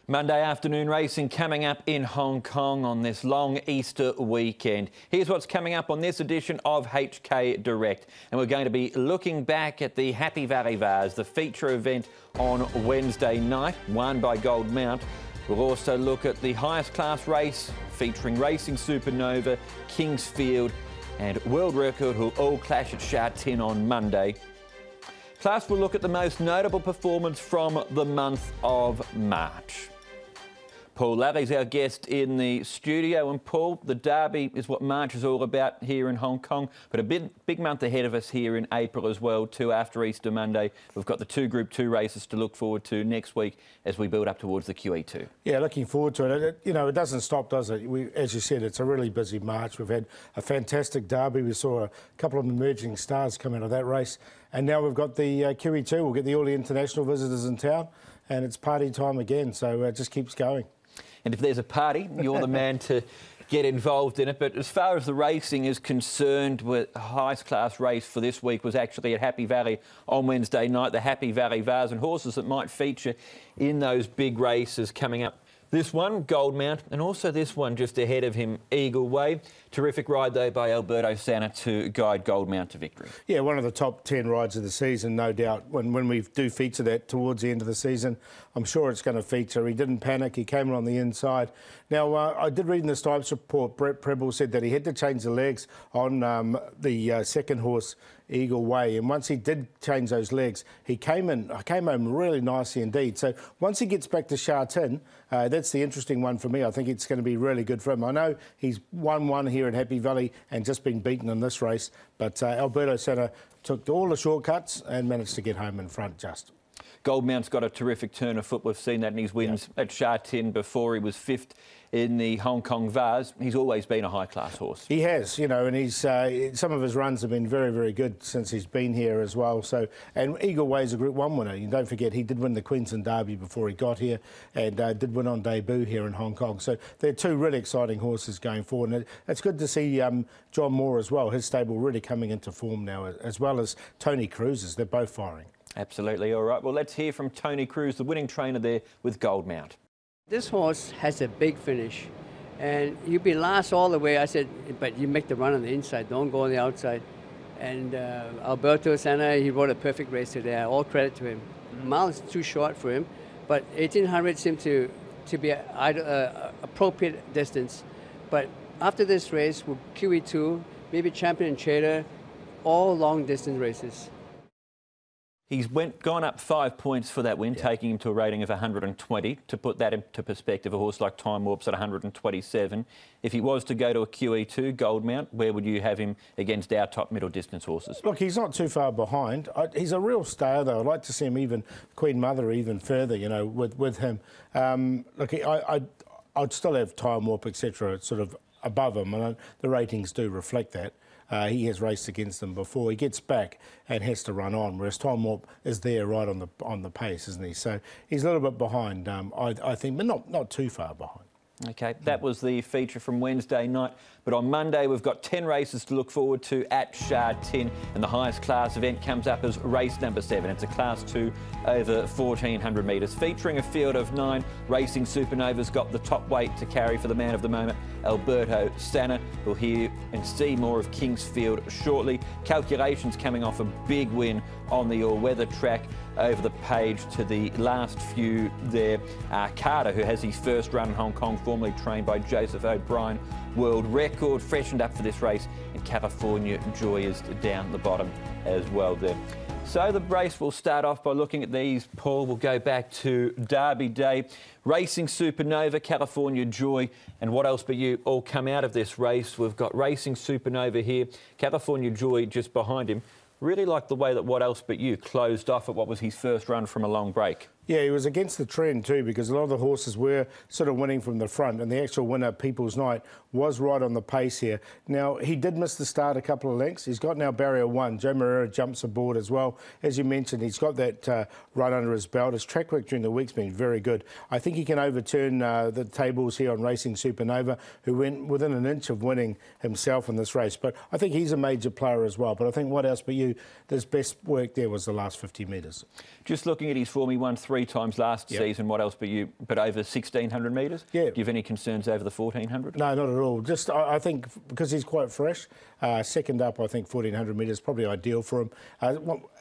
Monday afternoon racing coming up in Hong Kong on this long Easter weekend. Here's what's coming up on this edition of HK Direct. And we're going to be looking back at the Happy Valley Vars, the feature event on Wednesday night, won by Gold Mount. We'll also look at the highest class race featuring Racing Supernova, Kingsfield and World Record, who'll all clash at Sha Tin on Monday. Plus, we'll look at the most notable performance from the month of March. Paul Larry's our guest in the studio, and Paul, the Derby is what March is all about here in Hong Kong, but a big month ahead of us here in April as well too. After Easter Monday, we've got the two Group 2 races to look forward to next week as we build up towards the QE2. Yeah, looking forward to it. It doesn't stop, does it? As you said, it's a really busy March. We've had a fantastic Derby. We saw a couple of emerging stars come out of that race, and now we've got the QE2. We'll get all the international visitors in town, and it's party time again, so it just keeps going. And if there's a party, you're the man to get involved in it. But as far as the racing is concerned, the highest class race for this week was actually at Happy Valley on Wednesday night, the Happy Valley Vars, and horses that might feature in those big races coming up. This one, Gold Mount, and also this one just ahead of him, Eagle Way. Terrific ride, though, by Alberto Sanna to guide Gold Mount to victory. Yeah, one of the top 10 rides of the season, no doubt. When we do feature that towards the end of the season, I'm sure it's going to feature. He didn't panic. He came on the inside. Now, I did read in the Stipes report, Brett Preble said that he had to change the legs on the second horse, Eagle Way, and once he did change those legs, he came home really nicely indeed. So once he gets back to Sha Tin, that's the interesting one for me. I think it's going to be really good for him. I know he's won one here in Happy Valley and just been beaten in this race, but Alberto Sanna took all the shortcuts and managed to get home in front just. Gold Mount's got a terrific turn of foot. We've seen that in his wins at Sha Tin before. He was fifth in the Hong Kong Vars. He's always been a high-class horse. He has, and he's some of his runs have been very, very good since he's been here as well. So, and Eagle Way's a Group 1 winner. You don't forget, he did win the Queensland Derby before he got here, and did win on debut here in Hong Kong. So they're two really exciting horses going forward. And it's good to see John Moore as well, his stable really coming into form now, as well as Tony Cruz's. They're both firing. Absolutely. All right. Well, let's hear from Tony Cruz, the winning trainer there with Gold Mount. This horse has a big finish, and you'll be last all the way. I said, but you make the run on the inside, don't go on the outside. And Alberto Sanna, he rode a perfect race today. All credit to him. Mile is too short for him, but 1800 seemed to be an appropriate distance. But after this race, with QE2, maybe Champion and Trader, all long distance races. He's gone up 5 points for that win, taking him to a rating of 120. To put that into perspective, a horse like Time Warp's at 127. If he was to go to a QE2, Gold Mount, where would you have him against our top middle distance horses? Look, he's not too far behind. He's a real star, though. I'd like to see him even Queen Mother even further, with him. Look, I'd still have Time Warp, etc., sort of above him, and the ratings do reflect that. He has raced against them before. He gets back and has to run on, whereas Time Warp is there right on the pace, isn't he? So he's a little bit behind, I think, but not too far behind. OK, that was the feature from Wednesday night. But on Monday, we've got 10 races to look forward to at Sha Tin, and the highest class event comes up as race number 7. It's a Class 2 over 1,400 metres, featuring a field of 9. Racing Supernova's got the top weight to carry for the man of the moment, Alberto Sanna. We'll hear and see more of Kingsfield shortly. Calculations coming off a big win on the all-weather track. Over the page to the last few there, Carter, who has his first run in Hong Kong, formerly trained by Joseph O'Brien. World record freshened up for this race, and California Joy is down the bottom as well there. So the race will start off by looking at these, Paul. We'll go back to Derby Day. Racing Supernova, California Joy, and what else but you all come out of this race. We've got Racing Supernova here, California Joy just behind him. Really like the way that What Else But You closed off at what was his first run from a long break. Yeah, he was against the trend too, because a lot of the horses were sort of winning from the front, and the actual winner, People's Night, was right on the pace here. Now, he did miss the start a couple of lengths. He's got now barrier 1. Joe Moreira jumps aboard as well. As you mentioned, he's got that right under his belt. His track work during the week's been very good. I think he can overturn the tables here on Racing Supernova, who went within an inch of winning himself in this race. But I think he's a major player as well. But I think What Else But You, his best work there was the last 50 metres. Just looking at his form, he won 3 3 times last season. What else but over 1,600 metres? Yeah. Do you have any concerns over the 1,400? No, not at all. Just I think because he's quite fresh, second up, I think 1,400 metres probably ideal for him.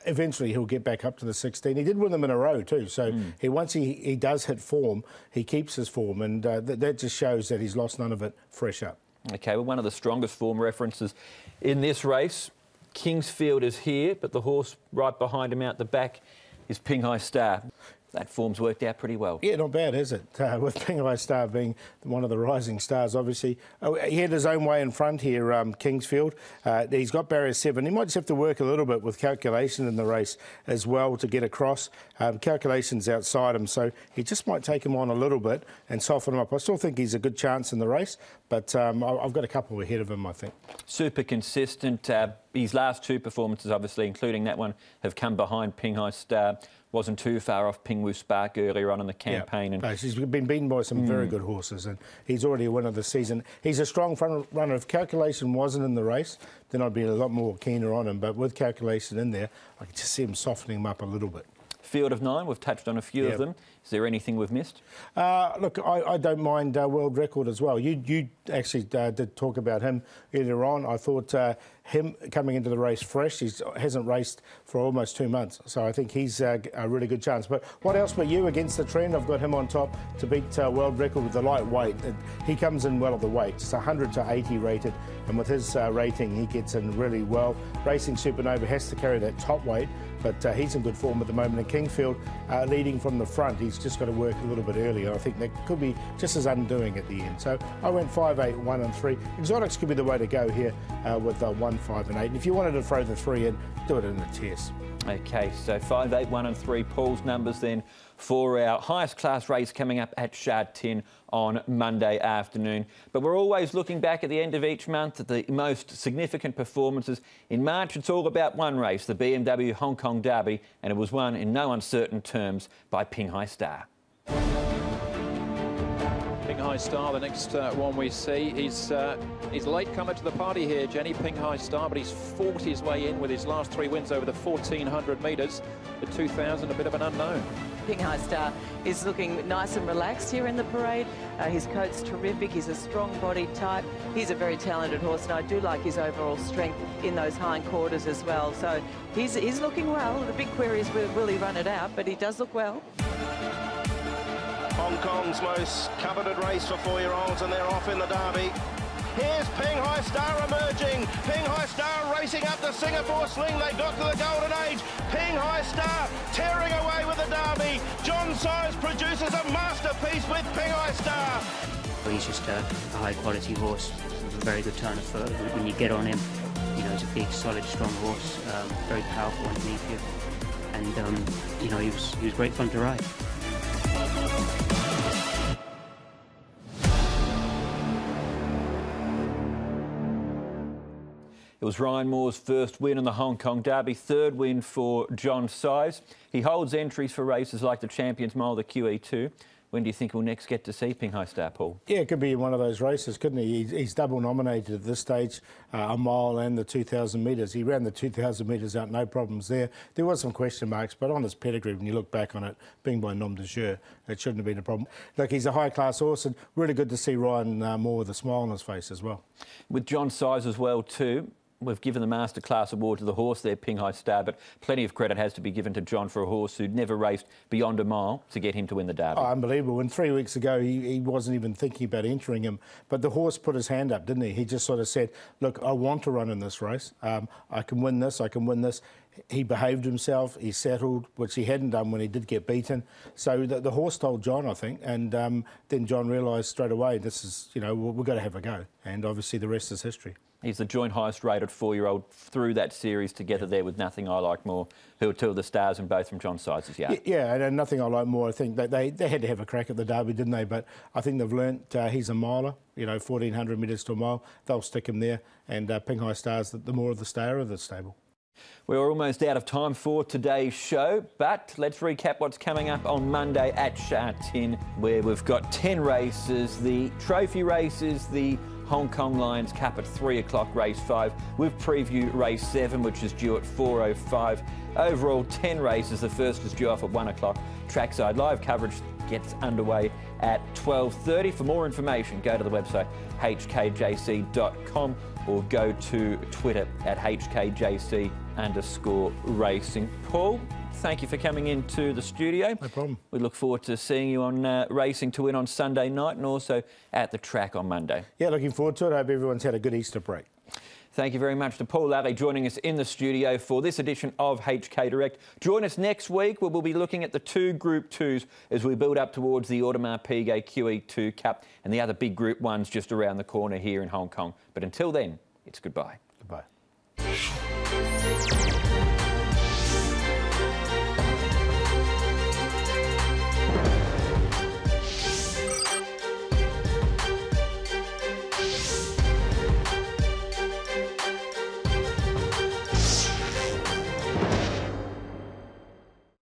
Eventually he'll get back up to the 16. He did win them in a row too, so once he does hit form, he keeps his form, and that just shows that he's lost none of it fresh up. Okay, well, one of the strongest form references in this race, Kingsfield is here, but the horse right behind him out the back is Pinghai Star. That form's worked out pretty well. Yeah, not bad, is it? With Pinghai Star being one of the rising stars, obviously. He had his own way in front here, Kingsfield. He's got barrier 7. He might just have to work a little bit with calculation in the race as well to get across. Calculation's outside him, so he just might take him on a little bit and soften him up. I still think he's a good chance in the race, but I've got a couple ahead of him, I think. Super consistent. His last 2 performances, obviously, including that one, have come behind Pinghai Star. Wasn't too far off Pingwu Spark earlier on in the campaign. Yeah. He's been beaten by some very good horses, and he's already a winner this season. He's a strong front runner. If calculation wasn't in the race, then I'd be a lot more keener on him. But with calculation in there, I can just see him softening him up a little bit. Field of 9, we've touched on a few of them. Is there anything we've missed? Look, I don't mind world record as well. You actually did talk about him earlier on. I thought him coming into the race fresh, he hasn't raced for almost 2 months, so I think he's a really good chance. But what else but you against the trend? I've got him on top to beat world record with the lightweight. He comes in well at the weight. It's 100 to 80 rated, and with his rating, he gets in really well. Racing Supernova has to carry that top weight, but he's in good form at the moment. And Kingsfield leading from the front, he's just got to work a little bit earlier. I think that could be just as undoing at the end. So I went 5, 8, 1 and 3. Exotics could be the way to go here with 1, 5 and 8. And if you wanted to throw the 3 in, do it in the test. Okay, so 5, 8, 1 and 3, Paul's numbers then for our highest class race coming up at Sha Tin on Monday afternoon. But we're always looking back at the end of each month at the most significant performances. In March, it's all about one race, the BMW Hong Kong Derby, and it was won in no uncertain terms by Pinghai Star. Pinghai Star, the next one we see. He's late comer to the party here, Jenny. Pinghai Star, but he's fought his way in with his last 3 wins over the 1,400 metres. The 2,000, a bit of an unknown. Pinghai Star is looking nice and relaxed here in the parade. His coat's terrific. He's a strong-bodied type. He's a very talented horse, and I do like his overall strength in those hindquarters as well. So he's looking well. The big query is will he run it out, but he does look well. Hong Kong's most coveted race for 4-year-olds, and they're off in the Derby. Here's Pinghai Star emerging. Pinghai Star racing up the Singapore Sling. They got to the golden age. Pinghai Star tearing away with the Derby. John Size produces a masterpiece with Pinghai Star. He's just a high-quality horse with a very good turn of foot. When you get on him, you know, he's a big, solid, strong horse, very powerful underneath you. And, you know, he was great fun to ride. It was Ryan Moore's first win in the Hong Kong Derby, 3rd win for John Size. He holds entries for races like the Champions Mile, the QE2. When do you think we'll next get to see Pinghai Star, Paul? Yeah, it could be one of those races, couldn't he? He's double nominated at this stage, a mile and the 2,000 metres. He ran the 2,000 metres out, no problems there. There was some question marks, but on his pedigree, when you look back on it, being by nom de jure, it shouldn't have been a problem. Look, he's a high-class horse, and really good to see Ryan Moore with a smile on his face as well. With John Size as well too. We've given the Masterclass Award to the horse there, Pinghai Star, but plenty of credit has to be given to John for a horse who'd never raced beyond a mile to get him to win the Derby. Oh, unbelievable. And 3 weeks ago, he wasn't even thinking about entering him. But the horse put his hand up, didn't he? He just sort of said, look, I want to run in this race. I can win this, I can win this. He behaved himself, he settled, which he hadn't done when he did get beaten. So the horse told John, I think, and then John realised straight away, this is, you know, we've got to have a go. And obviously the rest is history. He's the joint highest rated 4-year-old through that series together there with Nothing I Like More, who are 2 of the stars and both from John Size's yard. Yeah, and Nothing I Like More, I think they had to have a crack at the Derby, didn't they? But I think they've learnt he's a miler, you know, 1,400 metres to a mile. They'll stick him there, and Pinghai Star's the more of the stayer of the stable. We're almost out of time for today's show, but let's recap what's coming up on Monday at Sha Tin, where we've got 10 races, the trophy races, the Hong Kong Lions Cup at 3 o'clock, race 5. We've previewed race 7, which is due at 4:05. Overall, 10 races. The first is due off at 1 o'clock. Trackside live coverage gets underway at 12:30. For more information, go to the website hkjc.com or go to Twitter at hkjc_racing. Paul, thank you for coming into the studio. No problem. We look forward to seeing you on Racing to Win on Sunday night and also at the track on Monday. Yeah, looking forward to it. I hope everyone's had a good Easter break. Thank you very much to Paul Lally joining us in the studio for this edition of HK Direct. Join us next week where we'll be looking at the 2 Group 2s as we build up towards the Audemars Piguet QE2 Cup and the other big Group 1s just around the corner here in Hong Kong. But until then, it's goodbye. Goodbye.